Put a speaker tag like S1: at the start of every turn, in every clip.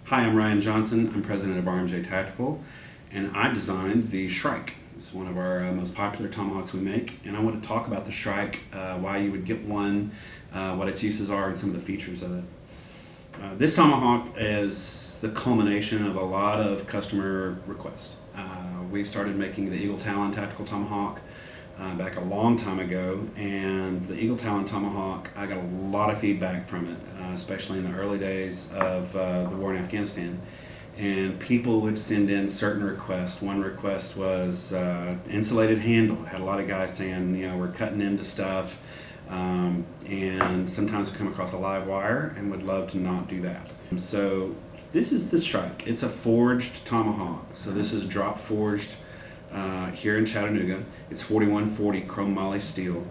S1: Hi, I'm Ryan Johnson. I'm president of RMJ Tactical, and I designed the Shrike. It's one of our most popular tomahawks we make, and I want to talk about the Shrike, why you would get one, what its uses are, and some of the features of it. This tomahawk is the culmination of a lot of customer requests. We started making the Talon tactical tomahawk back a long time ago, and the Talon tomahawk, I got a lot of feedback from it, especially in the early days of the war in Afghanistan. And people would send in certain requests. One request was insulated handle. I had a lot of guys saying, we're cutting into stuff, and sometimes we come across a live wire and would love to not do that. So this is the Shrike. It's a forged tomahawk. So this is drop forged here in Chattanooga. It's 4140 chrome moly steel.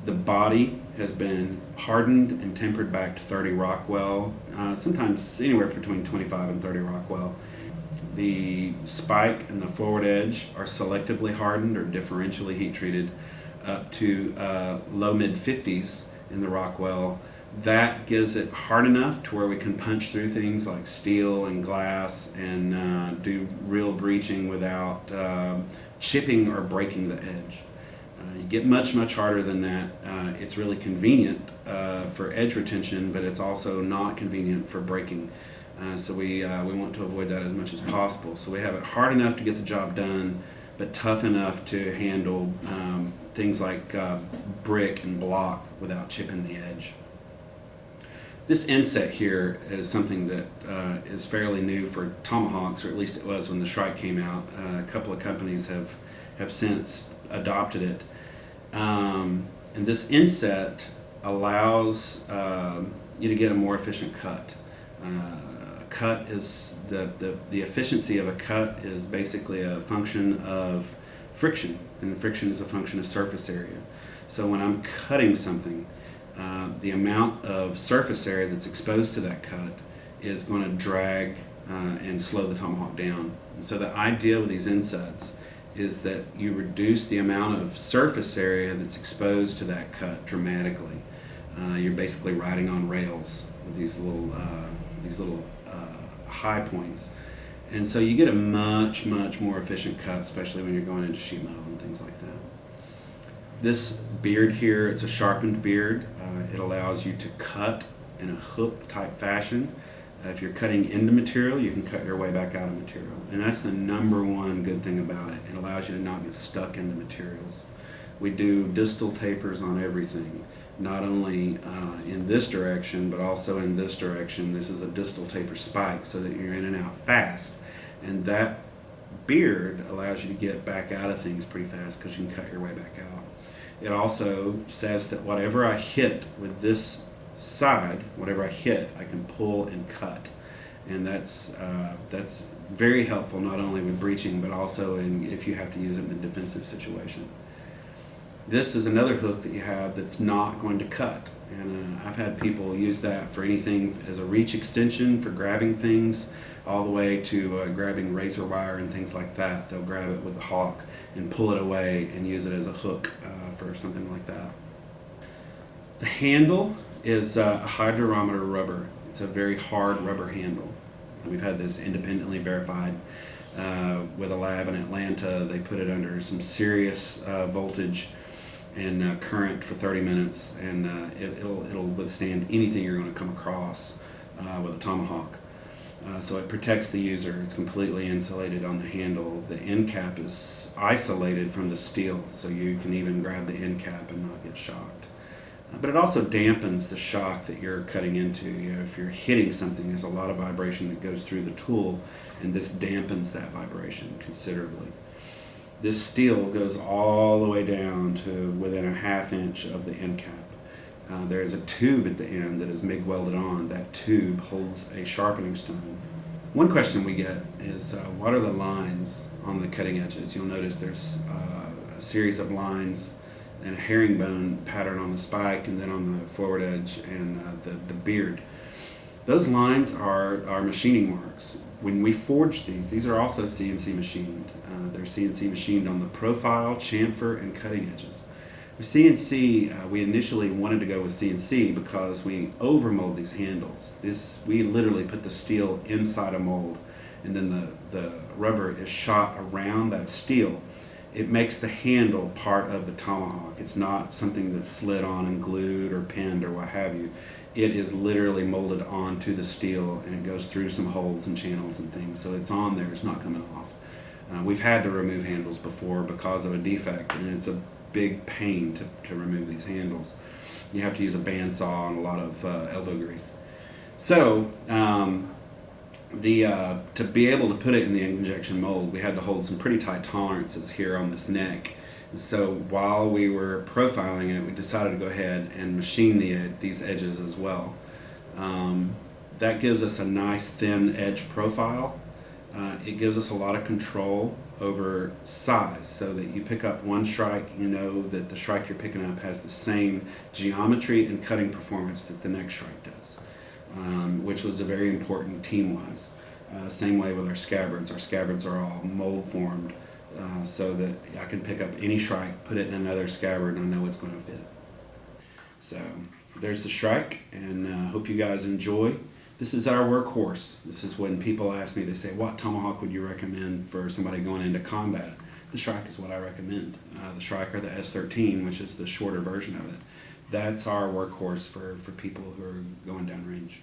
S1: The body has been hardened and tempered back to 30 Rockwell, sometimes anywhere between 25 and 30 Rockwell. The spike and the forward edge are selectively hardened or differentially heat treated up to low mid 50s in the Rockwell. That gives it hard enough to where we can punch through things like steel and glass and do real breaching without chipping or breaking the edge. You get much harder than that. It's really convenient for edge retention, but it's also not convenient for breaking. So we want to avoid that as much as possible. So we have it hard enough to get the job done, but tough enough to handle things like brick and block without chipping the edge. This inset here is something that is fairly new for tomahawks, or at least it was when the Shrike came out. A couple of companies have since adopted it. And this inset allows you to get a more efficient cut. Cut is the efficiency of a cut is basically a function of friction, and friction is a function of surface area. So when I'm cutting something, the amount of surface area that's exposed to that cut is going to drag and slow the tomahawk down. And so the idea with these insets is that you reduce the amount of surface area that's exposed to that cut dramatically. You're basically riding on rails with these little high points. And so you get a much more efficient cut, especially when you're going into sheet metal and things like that. This beard here, it's a sharpened beard. It allows you to cut in a hook type fashion. If you're cutting into material, you can cut your way back out of material. And that's the number one good thing about it. It allows you to not get stuck into materials. We do distal tapers on everything, not only in this direction, but also in this direction. This is a distal taper spike so that you're in and out fast. And that beard allows you to get back out of things pretty fast because you can cut your way back out. It also says that whatever I hit with this side, whatever I hit, I can pull and cut. And that's very helpful not only with breaching, but also if you have to use it in a defensive situation. This is another hook that you have that's not going to cut. And I've had people use that for anything as a reach extension, for grabbing things, all the way to grabbing razor wire and things like that. They'll grab it with a hawk and pull it away and use it as a hook for something like that. The handle is a hydrometer rubber. It's a very hard rubber handle. We've had this independently verified with a lab in Atlanta. They put it under some serious voltage and current for 30 minutes, and it'll withstand anything you're going to come across with a tomahawk. So it protects the user. It's completely insulated on the handle. The end cap is isolated from the steel, so you can even grab the end cap and not get shocked. But it also dampens the shock that you're cutting into. If you're hitting something, there's a lot of vibration that goes through the tool, and this dampens that vibration considerably. This steel goes all the way down to within a ½ inch of the end cap. There's a tube at the end that is MIG welded on. That tube holds a sharpening stone. One question we get is what are the lines on the cutting edges? You'll notice there's a series of lines and a herringbone pattern on the spike, and then on the forward edge and the beard. Those lines are machining marks. When we forge these are also CNC machined. They're CNC machined on the profile, chamfer, and cutting edges. With CNC, we initially wanted to go with CNC because we overmold these handles. We literally put the steel inside a mold, and then the rubber is shot around that steel. It makes the handle part of the Tomahawk. It's not something that's slid on and glued or pinned or what have you. It is literally molded onto the steel, and it goes through some holes and channels and things. So it's on there, it's not coming off. We've had to remove handles before because of a defect, and it's a big pain to remove these handles. You have to use a bandsaw and a lot of elbow grease. So to be able to put it in the injection mold, we had to hold some pretty tight tolerances here on this neck. So while we were profiling it, we decided to go ahead and machine these edges as well. That gives us a nice thin edge profile. It gives us a lot of control over size, so that you pick up one Shrike, you know that the Shrike you're picking up has the same geometry and cutting performance that the next Shrike does, which was a very important team-wise. Same way with our scabbards. Our scabbards are all mold formed, so that I can pick up any Shrike, put it in another scabbard, and I know it's going to fit. So there's the Shrike, and hope you guys enjoy. This is our workhorse. This is when people ask me, they say, what Tomahawk would you recommend for somebody going into combat? The Shrike is what I recommend. The Shrike or the S13, which is the shorter version of it. That's our workhorse for people who are going downrange.